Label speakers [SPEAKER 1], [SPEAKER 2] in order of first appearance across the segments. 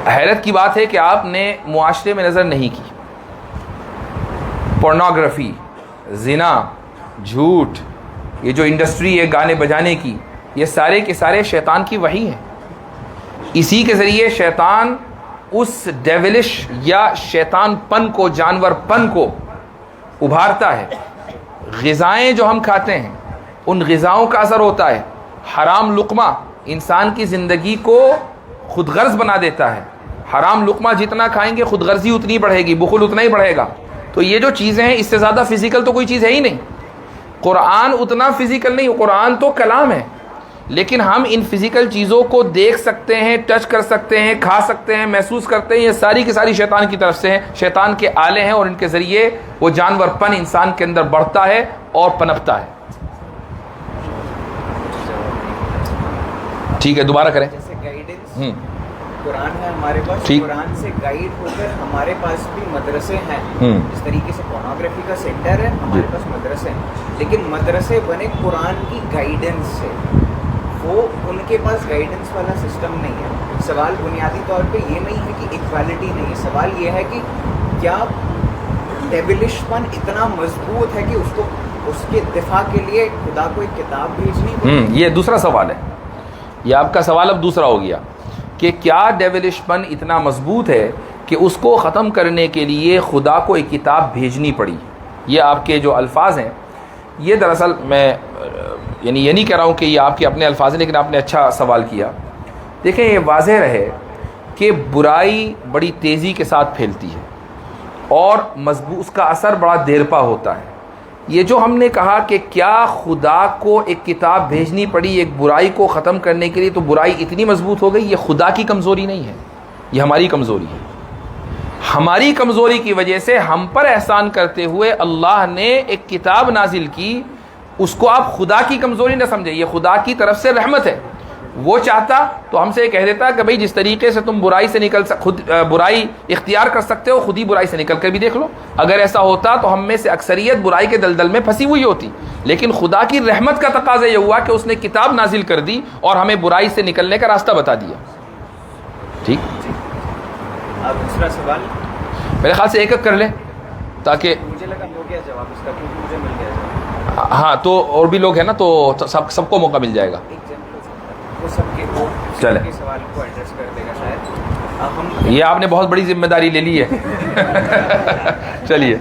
[SPEAKER 1] حیرت کی بات ہے کہ آپ نے معاشرے میں نظر نہیں کی. پورنوگرافی، زنا، جھوٹ، یہ جو انڈسٹری ہے گانے بجانے کی، یہ سارے کے سارے شیطان کی وحی ہیں. اسی کے ذریعے شیطان اس ڈیولش یا شیطان پن کو، جانور پن کو ابھارتا ہے. غذائیں جو ہم کھاتے ہیں ان غذاؤں کا اثر ہوتا ہے. حرام لقمہ انسان کی زندگی کو خود غرض بنا دیتا ہے. حرام لقمہ جتنا کھائیں گے خود غرضی اتنی بڑھے گی، بخل اتنا ہی بڑھے گا. تو یہ جو چیزیں ہیں اس سے زیادہ فزیکل تو کوئی چیز ہے ہی نہیں. قرآن اتنا فزیکل نہیں، قرآن تو کلام ہے، لیکن ہم ان فزیکل چیزوں کو دیکھ سکتے ہیں، ٹچ کر سکتے ہیں، کھا سکتے ہیں، محسوس کرتے ہیں. یہ ساری کی ساری شیطان کی طرف سے ہیں، شیطان کے آلے ہیں، اور ان کے ذریعے وہ جانور پن انسان کے اندر بڑھتا ہے اور پنپتا ہے. ٹھیک ہے، دوبارہ کریں.
[SPEAKER 2] جیسے گائیڈنس قرآن ہے ہمارے پاس، قرآن سے گائیڈ ہو کر ہمارے پاس بھی مدرسے ہیں. اس طریقے سے پورنوگرافی کا سینٹر ہے، ہمارے پاس مدرسے ہیں، لیکن مدرسے بنے قرآن کی گائیڈنس سے. وہ ان کے پاس گائیڈنس والا سسٹم نہیں ہے. سوال بنیادی طور پہ یہ نہیں ہے کہ ایکوالٹی نہیں ہے، سوال یہ ہے کہ کیا ڈیولش پن اتنا مضبوط ہے کہ اس کے دفاع کے لیے خدا کو ایک کتاب بھیجنی پڑے.
[SPEAKER 1] یہ دوسرا سوال ہے. یہ آپ کا سوال اب دوسرا ہو گیا کہ کیا ڈیولش پن اتنا مضبوط ہے کہ اس کو ختم کرنے کے لیے خدا کو ایک کتاب بھیجنی پڑی. یہ آپ کے جو الفاظ ہیں، یہ دراصل میں یعنی یہ نہیں کہہ رہا ہوں کہ یہ آپ کے اپنے الفاظ ہیں، لیکن آپ نے اچھا سوال کیا. دیکھیں، یہ واضح رہے کہ برائی بڑی تیزی کے ساتھ پھیلتی ہے اور مضبوط اس کا اثر بڑا دیر پا ہوتا ہے. یہ جو ہم نے کہا کہ کیا خدا کو ایک کتاب بھیجنی پڑی ایک برائی کو ختم کرنے کے لیے، تو برائی اتنی مضبوط ہو گئی، یہ خدا کی کمزوری نہیں ہے، یہ ہماری کمزوری ہے. ہماری کمزوری کی وجہ سے ہم پر احسان کرتے ہوئے اللہ نے ایک کتاب نازل کی. اس کو آپ خدا کی کمزوری نہ سمجھیں، یہ خدا کی طرف سے رحمت ہے. وہ چاہتا تو ہم سے یہ کہہ دیتا کہ بھئی جس طریقے سے تم برائی سے خود برائی اختیار کر سکتے ہو، خود ہی برائی سے نکل کر بھی دیکھ لو. اگر ایسا ہوتا تو ہم میں سے اکثریت برائی کے دلدل میں پھنسی ہوئی ہوتی. لیکن خدا کی رحمت کا تقاضا یہ ہوا کہ اس نے کتاب نازل کر دی اور ہمیں برائی سے نکلنے کا راستہ بتا دیا. ٹھیک.
[SPEAKER 2] اب دوسرا سوال
[SPEAKER 1] میرے خیال سے ایک ایک کر لیں تاکہ
[SPEAKER 2] مجھے لگا ہو گیا جواب اس کا، کیونکہ مجھے مل گیا جواب.
[SPEAKER 1] ہاں، تو اور بھی لوگ ہیں نا، تو سب کو موقع مل جائے گا.
[SPEAKER 2] وہ سب کے سوال کو ایڈریس کر دے گا شاید.
[SPEAKER 1] یہ آپ نے بہت بڑی ذمہ داری لے لی ہے. چلیے.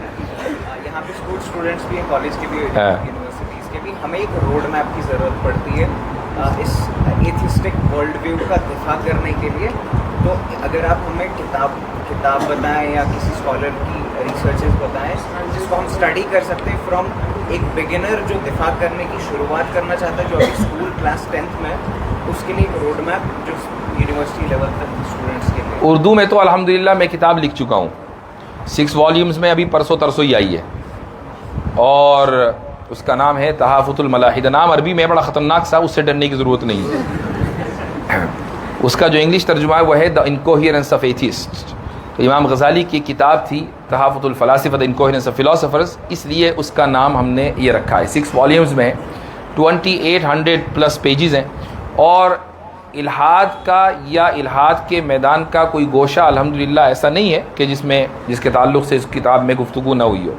[SPEAKER 2] یہاں پہ اسٹوڈنٹس بھی ہیں، کالج کے بھی، یونیورسٹیز کے بھی. ہمیں ایک روڈ میپ کی ضرورت پڑتی ہے اس ایتھسٹک ورلڈ ویو کا دفاع کرنے کے لیے. تو اگر آپ ہمیں کتاب بتائیں یا کسی اسکالر کی ریسرچز بتائیں جس کو ہم اسٹڈی کر سکتے ہیں فرام ایک بگنر جو دفاع کرنے کی شروعات کرنا چاہتا ہے، جو ابھی اسکول کلاس 10th میں، اس کے لیے ایک روڈ میپ جو یونیورسٹی لیول تک اسٹوڈنٹس کے لیے.
[SPEAKER 1] اردو میں تو الحمدللہ میں کتاب لکھ چکا ہوں 6 والیومز میں، ابھی پرسوں ترسوں ہی آئی ہے، اور اس کا نام ہے تحافظ الملاحدہ. نام عربی میں بڑا خطرناک سا، اس سے ڈرنے کی ضرورت نہیں ہے. اس کا جو انگلش ترجمہ ہے وہ ہے دا انکوہیرنس آف ایتھیسٹ. امام غزالی کی کتاب تھی تحافظ الفلاسفہ، دا انکوہیرنس آف فلاسفرز، اس لیے اس کا نام ہم نے یہ رکھا ہے. 6 والیومز میں 2800+ پیجز ہیں، اور الحاد کا یا الحاد کے میدان کا کوئی گوشہ الحمدللہ ایسا نہیں ہے کہ جس کے تعلق سے اس کتاب میں گفتگو نہ ہوئی ہو.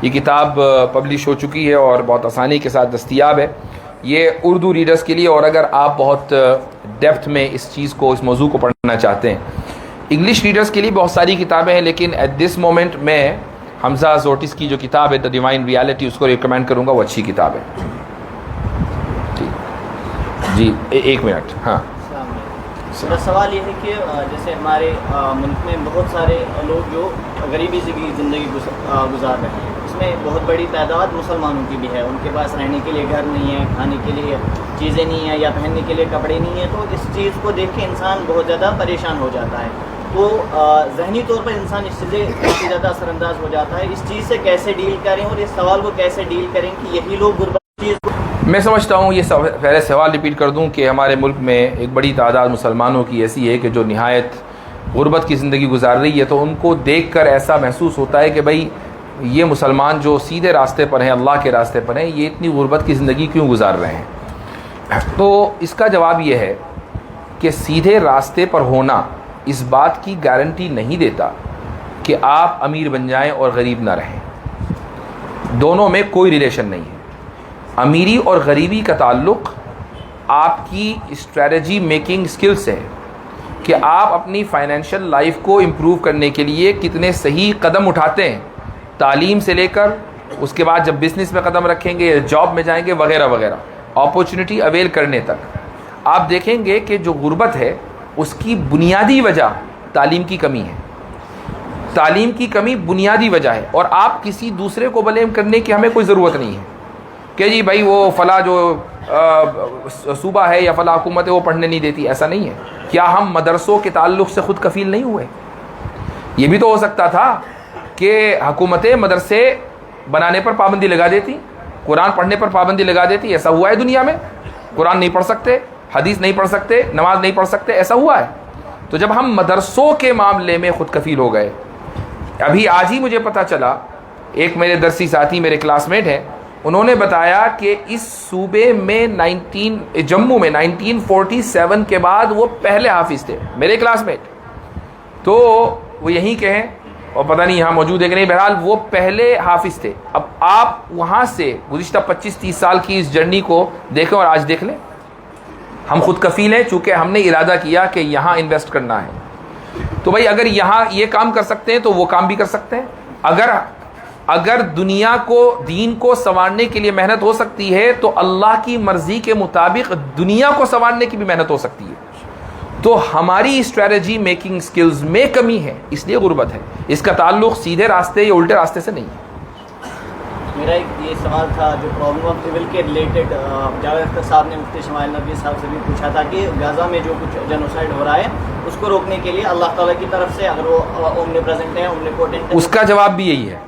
[SPEAKER 1] یہ کتاب پبلش ہو چکی ہے اور بہت آسانی کے ساتھ دستیاب ہے. یہ اردو ریڈرز کے لیے، اور اگر آپ بہت ڈیپتھ میں اس چیز کو، اس موضوع کو پڑھنا چاہتے ہیں. انگلش ریڈرز کے لیے بہت ساری کتابیں ہیں، لیکن ایٹ دس مومنٹ میں حمزہ زورٹس کی جو کتاب ہے دا ڈیوائن ریالٹی، اس کو ریکمینڈ کروں گا، وہ اچھی کتاب ہے. جی ایک منٹ. ہاں،
[SPEAKER 3] میرا سوال یہ ہے کہ جیسے ہمارے ملک میں بہت سارے لوگ جو غریبی سے زندگی گزار رہے ہیں، اس میں بہت بڑی تعداد مسلمانوں کی بھی ہے. ان کے پاس رہنے کے لیے گھر نہیں ہے، کھانے کے لیے چیزیں نہیں ہیں، یا پہننے کے لیے کپڑے نہیں ہیں. تو اس چیز کو دیکھ کے انسان بہت زیادہ پریشان ہو جاتا ہے. تو ذہنی طور پر انسان اس چیزیں کافی زیادہ اثر انداز ہو جاتا ہے. اس چیز سے کیسے ڈیل کریں، اور اس سوال کو کیسے ڈیل کریں کہ یہی لوگ غربت چیز کو.
[SPEAKER 1] میں سمجھتا ہوں یہ پہلے سوال ریپیٹ کر دوں کہ ہمارے ملک میں ایک بڑی تعداد مسلمانوں کی ایسی ہے کہ جو نہایت غربت کی زندگی گزار رہی ہے. تو ان کو دیکھ کر ایسا محسوس ہوتا ہے کہ بھئی یہ مسلمان جو سیدھے راستے پر ہیں، اللہ کے راستے پر ہیں، یہ اتنی غربت کی زندگی کیوں گزار رہے ہیں. تو اس کا جواب یہ ہے کہ سیدھے راستے پر ہونا اس بات کی گارنٹی نہیں دیتا کہ آپ امیر بن جائیں اور غریب نہ رہیں. دونوں میں کوئی ریلیشن نہیں ہے. امیری اور غریبی کا تعلق آپ کی اسٹریٹجی میکنگ سکل سے ہے کہ آپ اپنی فائنینشیل لائف کو امپروو کرنے کے لیے کتنے صحیح قدم اٹھاتے ہیں, تعلیم سے لے کر اس کے بعد جب بزنس میں قدم رکھیں گے, جاب میں جائیں گے وغیرہ وغیرہ, اپورچونٹی اویل کرنے تک. آپ دیکھیں گے کہ جو غربت ہے اس کی بنیادی وجہ تعلیم کی کمی ہے. تعلیم کی کمی بنیادی وجہ ہے, اور آپ کسی دوسرے کو بلیم کرنے کی ہمیں کوئی ضرورت نہیں ہے کہ جی بھائی وہ فلاں جو صوبہ ہے یا فلاں حکومت ہے وہ پڑھنے نہیں دیتی. ایسا نہیں ہے. کیا ہم مدرسوں کے تعلق سے خود کفیل نہیں ہوئے؟ یہ بھی تو ہو سکتا تھا کہ حکومتیں مدرسے بنانے پر پابندی لگا دیتی, قرآن پڑھنے پر پابندی لگا دیتی. ایسا ہوا ہے دنیا میں؟ قرآن نہیں پڑھ سکتے, حدیث نہیں پڑھ سکتے, نماز نہیں پڑھ سکتے, ایسا ہوا ہے. تو جب ہم مدرسوں کے معاملے میں خود کفیل ہو گئے, ابھی آج ہی مجھے پتہ چلا, ایک میرے درسی ساتھی میرے کلاس میٹ ہیں, انہوں نے بتایا کہ اس صوبے میں جموں میں 1947 کے بعد وہ پہلے حافظ تھے, میرے کلاس میٹ. تو وہ یہیں کے ہیں اور پتہ نہیں یہاں موجود ہے کہ نہیں, بہرحال وہ پہلے حافظ تھے. اب آپ وہاں سے گزشتہ 25-30 سال کی اس جرنی کو دیکھیں اور آج دیکھ لیں. ہم خود کفیل ہیں چونکہ ہم نے ارادہ کیا کہ یہاں انویسٹ کرنا ہے. تو بھائی اگر یہاں یہ کام کر سکتے ہیں تو وہ کام بھی کر سکتے ہیں. اگر دنیا کو, دین کو سنوارنے کے لیے محنت ہو سکتی ہے تو اللہ کی مرضی کے مطابق دنیا کو سنوارنے کی بھی محنت ہو سکتی ہے. تو ہماری اسٹریٹجی میکنگ سکلز میں کمی ہے, اس لیے غربت ہے. اس کا تعلق سیدھے راستے یا الٹے راستے سے نہیں ہے.
[SPEAKER 3] میرا ایک یہ سوال تھا جو پرابلم آف ایول کے ریلیٹڈ جاوید اختر صاحب نے مفتی شمائل نبوی صاحب سے بھی پوچھا تھا کہ غزہ میں جو کچھ جنوسائڈ ہو رہا ہے اس کو روکنے کے لیے اللہ تعالیٰ کی طرف سے اگر وہ اومنی پریزنٹ ہے, اومنی پوٹنٹ ہے,
[SPEAKER 1] اس کا جواب بھی یہی ہے.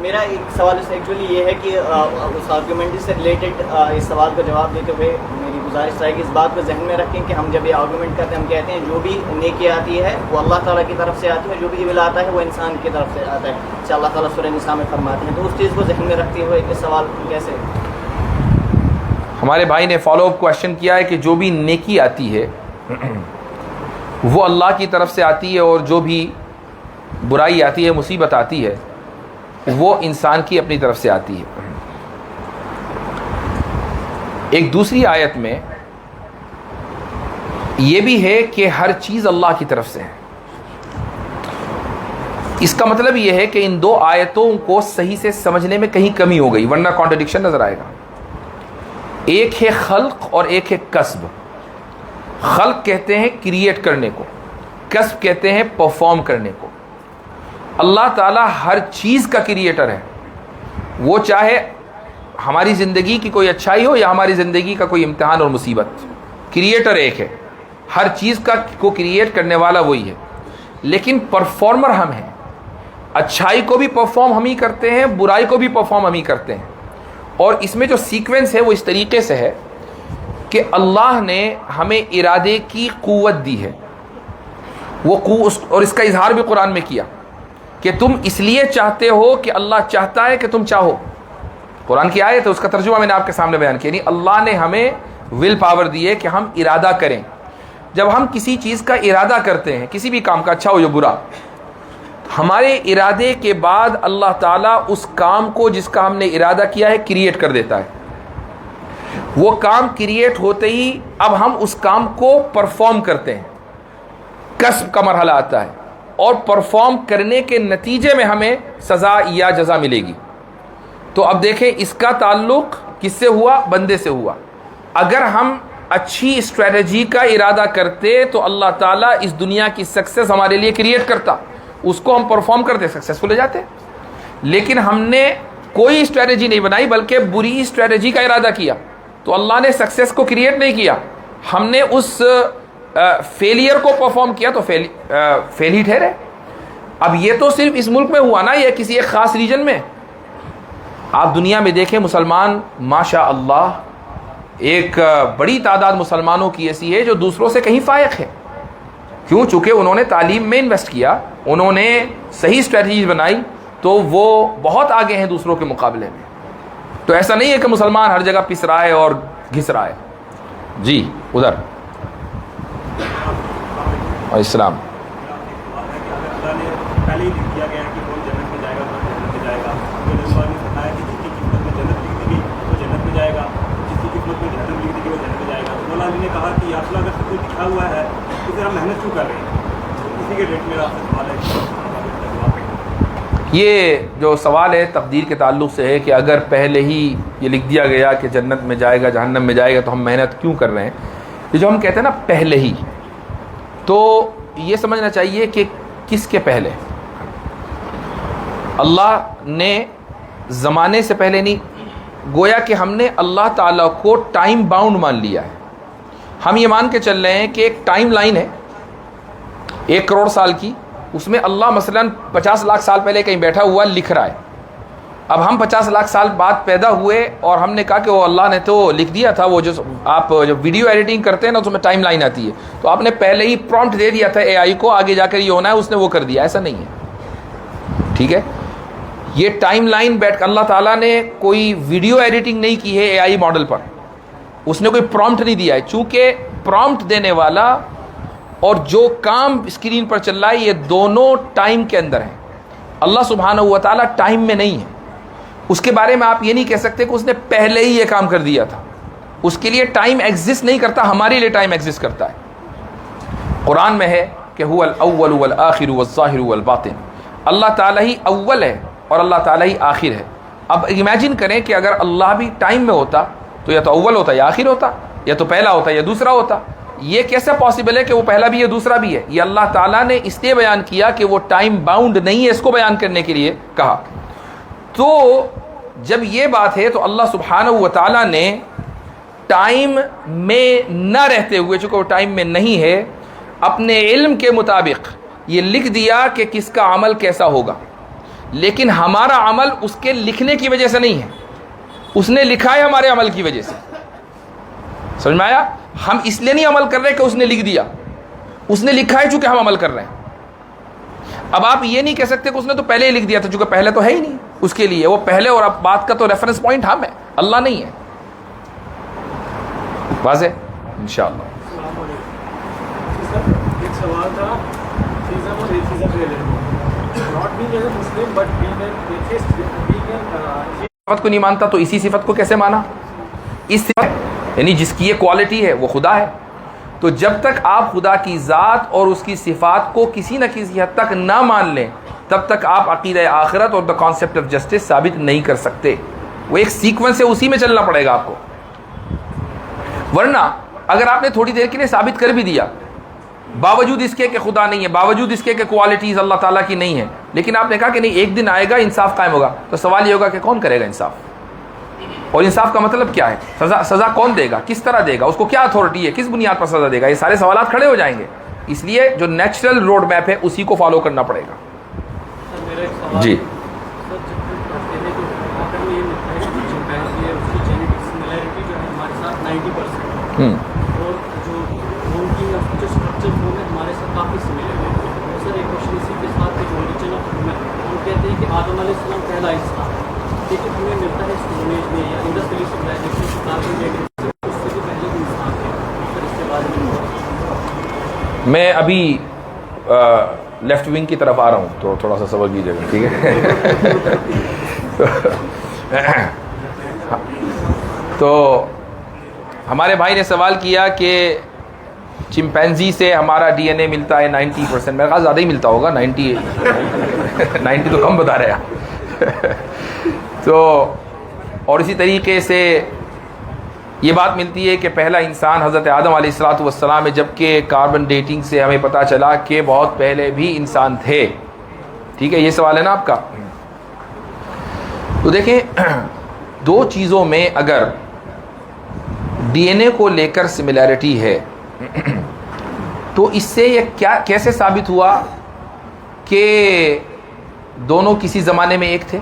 [SPEAKER 3] میرا ایک سوال اس ایکچولی یہ ہے کہ اس آرگومنٹ سے ریلیٹڈ اس سوال کا جواب دیتے ہوئے میری گزارش ہے کہ اس بات کو ذہن میں رکھیں کہ ہم جب یہ آرگومنٹ کرتے ہیں ہم کہتے ہیں جو بھی نیکی آتی ہے وہ اللہ تعالیٰ کی طرف سے آتی ہے, جو بھی ایول آتا ہے وہ انسان کی طرف سے آتا ہے, جسے اللہ تعالیٰ سورہ نساء میں فرماتے ہیں. تو اس چیز کو ذہن میں رکھتے ہوئے اس سوال کو کیسے,
[SPEAKER 1] ہمارے بھائی نے فالو اپ کوشچن کیا ہے کہ جو بھی نیکی آتی ہے وہ اللہ کی طرف سے آتی ہے, اور جو بھی برائی آتی ہے, مصیبت آتی ہے, وہ انسان کی اپنی طرف سے آتی ہے. ایک دوسری آیت میں یہ بھی ہے کہ ہر چیز اللہ کی طرف سے ہے. اس کا مطلب یہ ہے کہ ان دو آیتوں کو صحیح سے سمجھنے میں کہیں کمی ہو گئی, ورنہ کانٹرڈکشن نظر آئے گا. ایک ہے خلق اور ایک ہے کسب. خلق کہتے ہیں کریٹ کرنے کو, کسب کہتے ہیں پرفارم کرنے کو. اللہ تعالیٰ ہر چیز کا کریٹر ہے. وہ چاہے ہماری زندگی کی کوئی اچھائی ہو یا ہماری زندگی کا کوئی امتحان اور مصیبت, کریٹر ایک ہے. ہر چیز کو کریٹ کرنے والا وہی ہے, لیکن پرفارمر ہم ہیں. اچھائی کو بھی پرفارم ہم ہی کرتے ہیں, برائی کو بھی پرفارم ہم ہی کرتے ہیں. اور اس میں جو سیکوینس ہے وہ اس طریقے سے ہے کہ اللہ نے ہمیں ارادے کی قوت دی ہے. وہ اور اس کا اظہار بھی قرآن میں کیا کہ تم اس لیے چاہتے ہو کہ اللہ چاہتا ہے کہ تم چاہو. قرآن کی آیت ہے, اس کا ترجمہ میں نے آپ کے سامنے بیان کیا. یعنی اللہ نے ہمیں ول پاور دی ہے کہ ہم ارادہ کریں. جب ہم کسی چیز کا ارادہ کرتے ہیں, کسی بھی کام کا, اچھا ہو یا برا, ہمارے ارادے کے بعد اللہ تعالیٰ اس کام کو جس کا ہم نے ارادہ کیا ہے کریٹ کر دیتا ہے. وہ کام کریٹ ہوتے ہی اب ہم اس کام کو پرفارم کرتے ہیں. کسب کا مرحلہ آتا ہے, اور پرفارم کرنے کے نتیجے میں ہمیں سزا یا جزا ملے گی. تو اب دیکھیں اس کا تعلق کس سے ہوا؟ بندے سے ہوا. اگر ہم اچھی اسٹریٹجی کا ارادہ کرتے تو اللہ تعالیٰ اس دنیا کی سکسیس ہمارے لیے کریٹ کرتا, اس کو ہم پرفارم کرتے, سکسیسفل ہو جاتے. لیکن ہم نے کوئی اسٹریٹجی نہیں بنائی بلکہ بری اسٹریٹجی کا ارادہ کیا, تو اللہ نے سکسیس کو کریٹ نہیں کیا, ہم نے اس فیلئر کو پرفارم کیا تو فیل ہی ٹھہرے. اب یہ تو صرف اس ملک میں ہوا نا, یہ کسی ایک خاص ریجن میں. آپ دنیا میں دیکھیں مسلمان ماشاء اللہ ایک بڑی تعداد مسلمانوں کی ایسی ہے جو دوسروں سے کہیں فائق ہے. کیوں؟ چونکہ انہوں نے تعلیم میں انویسٹ کیا, انہوں نے صحیح اسٹریٹجیز بنائی, تو وہ بہت آگے ہیں دوسروں کے مقابلے میں. تو ایسا نہیں ہے کہ مسلمان ہر جگہ پس رہا ہے اور گھس رہا ہے. جی ادھر. السلام.
[SPEAKER 4] اللہ نے پہلے ہی لکھ دیا گیا ہے کہ وہ جنت میں جائے گا، وہ جنت میں جائے گا. پھر اللہ نے بتایا کہ جس کی قسمت میں جنت لکھ دی گئی وہ جنت میں جائے گا، جس کی قسمت میں جہنم لکھ دی گئی وہ جنت میں جائے گا. تو مولا علی نے کہا کہ یا رسول اللہ اگر سب کچھ لکھا ہوا ہے تو پھر ہم محنت کیوں کر رہے ہیں؟ اسی کے ریٹ میرا آپ سے سوال ہے.
[SPEAKER 1] یہ جو سوال ہے تقدیر کے تعلق سے ہے کہ اگر پہلے ہی یہ لکھ دیا گیا کہ جنت میں جائے گا جہنم میں جائے گا تو ہم محنت کیوں کر رہے ہیں. یہ جو ہم کہتے ہیں نا پہلے ہی، تو یہ سمجھنا چاہیے کہ کس کے پہلے. اللہ نے زمانے سے پہلے نہیں، گویا کہ ہم نے اللہ تعالیٰ کو ٹائم باؤنڈ مان لیا ہے. ہم یہ مان کے چل رہے ہیں کہ ایک ٹائم لائن ہے 1 کروڑ سال کی، اس میں اللہ مثلاً 50 لاکھ سال پہلے کہیں بیٹھا ہوا لکھ رہا ہے. اب ہم 50 لاکھ سال بعد پیدا ہوئے اور ہم نے کہا کہ وہ اللہ نے تو لکھ دیا تھا. وہ جو آپ جو ویڈیو ایڈیٹنگ کرتے ہیں نا، تو میں ٹائم لائن آتی ہے، تو آپ نے پہلے ہی پرومپٹ دے دیا تھا اے آئی کو، آگے جا کر یہ ہونا ہے، اس نے وہ کر دیا. ایسا نہیں ہے، ٹھیک ہے. یہ ٹائم لائن بیٹھ کر اللہ تعالیٰ نے کوئی ویڈیو ایڈیٹنگ نہیں کی ہے اے آئی ماڈل پر، اس نے کوئی پرومپٹ نہیں دیا ہے. چونکہ پرومپٹ دینے والا اور جو کام اسکرین پر چل رہا ہے یہ دونوں ٹائم کے اندر ہیں. اللہ سبحانہ و تعالیٰ ٹائم میں نہیں ہے. اس کے بارے میں آپ یہ نہیں کہہ سکتے کہ اس نے پہلے ہی یہ کام کر دیا تھا. اس کے لیے ٹائم ایگزسٹ نہیں کرتا، ہمارے لیے ٹائم ایگزسٹ کرتا ہے. قرآن میں ہے کہ هو الاول والآخر والظاہر والباطن. اللہ تعالیٰ ہی اول ہے اور اللہ تعالیٰ ہی آخر ہے. اب امیجن کریں کہ اگر اللہ بھی ٹائم میں ہوتا تو یا تو اول ہوتا یا آخر ہوتا، یا تو پہلا ہوتا یا دوسرا ہوتا. یہ کیسے پاسبل ہے کہ وہ پہلا بھی ہے دوسرا بھی ہے؟ یہ اللہ تعالیٰ نے اس لیے بیان کیا کہ وہ ٹائم باؤنڈ نہیں ہے، اس کو بیان کرنے کے لیے کہا. تو جب یہ بات ہے تو اللہ سبحانہ و تعالیٰ نے ٹائم میں نہ رہتے ہوئے، چونکہ وہ ٹائم میں نہیں ہے، اپنے علم کے مطابق یہ لکھ دیا کہ کس کا عمل کیسا ہوگا. لیکن ہمارا عمل اس کے لکھنے کی وجہ سے نہیں ہے، اس نے لکھا ہے ہمارے عمل کی وجہ سے. سمجھ میں آیا؟ ہم اس لیے نہیں عمل کر رہے کہ اس نے لکھ دیا، اس نے لکھا ہے چونکہ ہم عمل کر رہے ہیں. اب آپ یہ نہیں کہہ سکتے کہ اس نے تو پہلے ہی لکھ دیا تھا، چونکہ پہلے تو ہے ہی نہیں اس کے لیے. وہ پہلے اور اب بات کا تو ریفرنس پوائنٹ ہم ہے، اللہ نہیں ہے. واضح انشاءاللہ.
[SPEAKER 4] ایک سوال تھا ایتھیزم اور atheism related, not being as a Muslim but being an atheist, being an
[SPEAKER 1] صفت کو نہیں مانتا تو اسی صفت کو کیسے مانا؟ اس صفت یعنی جس کی یہ کوالٹی ہے وہ خدا ہے. تو جب تک آپ خدا کی ذات اور اس کی صفات کو کسی نہ کسی حد تک نہ مان لیں تب تک آپ عقیدہ آخرت اور دا کانسیپٹ آف جسٹس ثابت نہیں کر سکتے. وہ ایک سیکوینس ہے، اسی میں چلنا پڑے گا آپ کو. ورنہ اگر آپ نے تھوڑی دیر کے لیے ثابت کر بھی دیا باوجود اس کے کہ خدا نہیں ہے، باوجود اس کے کہ کوالٹیز اللہ تعالیٰ کی نہیں ہے، لیکن آپ نے کہا کہ نہیں ایک دن آئے گا انصاف قائم ہوگا، تو سوال یہ ہوگا کہ کون کرے گا انصاف؟ اور انصاف کا مطلب کیا ہے؟ سزا کون دے گا؟ کس طرح دے گا؟ اس کو کیا اتھارٹی ہے؟ کس بنیاد پر سزا دے گا؟ یہ سارے سوالات کھڑے ہو جائیں گے. اس لیے جو نیچرل روڈ میپ ہے اسی کو فالو کرنا پڑے گا. جی
[SPEAKER 3] آدم علیہ السلام پہلا انسان، لیکن ہمیں ملتا ہے اسٹونیج میں یا انڈس ویلی سویلائزیشن سے کافی اس سے بھی پہلے انسان تھے، پھر اس کے بعد
[SPEAKER 1] میں ابھی لیفٹ ونگ کی طرف آ رہا ہوں تو تھوڑا سا صبر کیجیے گا، ٹھیک ہے؟ تو ہمارے بھائی نے سوال کیا کہ چمپینزی سے ہمارا ڈی این اے ملتا ہے 90%، میرے خیال زیادہ ہی ملتا ہوگا، 90 تو کم بتا رہے ہیں. تو اور اسی طریقے سے یہ بات ملتی ہے کہ پہلا انسان حضرت آدم علیہ الصلوۃ والسلام ہے، جبکہ کاربن ڈیٹنگ سے ہمیں پتہ چلا کہ بہت پہلے بھی انسان تھے. ٹھیک ہے، یہ سوال ہے نا آپ کا. تو دیکھیں دو چیزوں میں اگر ڈی این اے کو لے کر سملیرٹی ہے تو اس سے یہ کیسے ثابت ہوا کہ دونوں کسی زمانے میں ایک تھے؟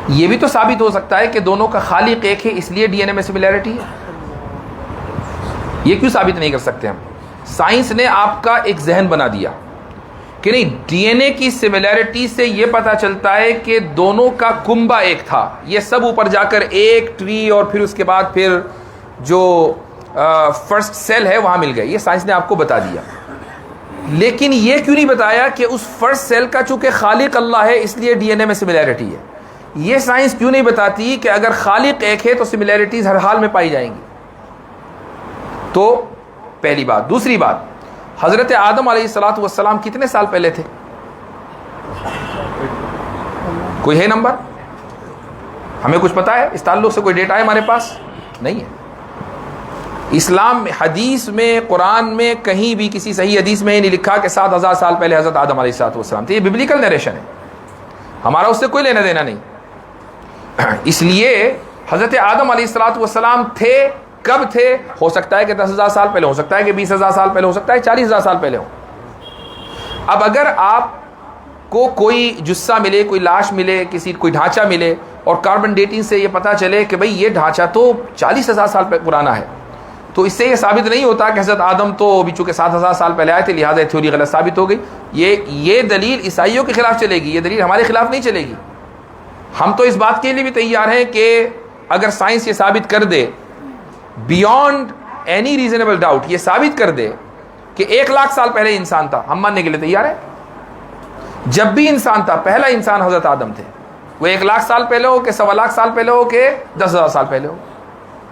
[SPEAKER 1] یہ بھی تو ثابت ہو سکتا ہے کہ دونوں کا خالق ایک ہے، اس لیے ڈی این اے میں سملیرٹی ہے. یہ کیوں ثابت نہیں کر سکتے ہم؟ سائنس نے آپ کا ایک ذہن بنا دیا کہ نہیں، ڈی این اے کی سملیرٹی سے یہ پتا چلتا ہے کہ دونوں کا کنبہ ایک تھا. یہ سب اوپر جا کر ایک ٹری اور پھر اس کے بعد پھر جو فرسٹ سیل ہے وہاں مل گئے. یہ سائنس نے آپ کو بتا دیا. لیکن یہ کیوں نہیں بتایا کہ اس فرسٹ سیل کا چونکہ خالق اللہ ہے اس لیے ڈی این اے میں سملیرٹی ہے؟ یہ سائنس کیوں نہیں بتاتی کہ اگر خالق ایک ہے تو سملیرٹیز ہر حال میں پائی جائیں گی؟ تو پہلی بات. دوسری بات، حضرت آدم علیہ الصلوۃ والسلام کتنے سال پہلے تھے؟ کوئی ہے نمبر؟ ہمیں کچھ پتا ہے اس تعلق سے؟ کوئی ڈیٹا ہے ہمارے پاس؟ نہیں ہے. اسلام میں، حدیث میں، قرآن میں کہیں بھی کسی صحیح حدیث میں نہیں لکھا کہ 7000 سال پہلے حضرت آدم علیہ الصلوۃ والسلام تھے. یہ ببلیکل نیریشن ہے، ہمارا اس سے کوئی لینا دینا نہیں. اس لیے حضرت آدم علیہ الصلوۃ والسلام تھے، کب تھے؟ ہو سکتا ہے کہ 10,000 سال پہلے، ہو سکتا ہے کہ 20,000 سال پہلے، ہو سکتا ہے 40,000 سال پہلے ہو. اب اگر آپ کو کوئی جثہ ملے، کوئی لاش ملے، کوئی ڈھانچہ ملے اور کاربن ڈیٹنگ سے یہ پتہ چلے کہ بھئی یہ ڈھانچہ تو 40,000 سال پرانا ہے، تو اس سے یہ ثابت نہیں ہوتا کہ حضرت آدم تو ابھی چونکہ 7,000 سال پہلے آئے تھے لہٰذا تھیوری غلط ثابت ہو گئی. یہ دلیل عیسائیوں کے خلاف چلے گی، یہ دلیل ہمارے خلاف نہیں چلے گی. ہم تو اس بات کے لیے بھی تیار ہیں کہ اگر سائنس یہ ثابت کر دے بیونڈ اینی ریزنیبل ڈاؤٹ، یہ ثابت کر دے کہ 1,00,000 سال پہلے انسان تھا، ہم ماننے کے لیے تیار ہیں. جب بھی انسان تھا، پہلا انسان حضرت آدم تھے. وہ 1,00,000 سال پہلے ہو کہ 1,25,000 سال پہلے ہو کہ 10,000 سال پہلے ہو.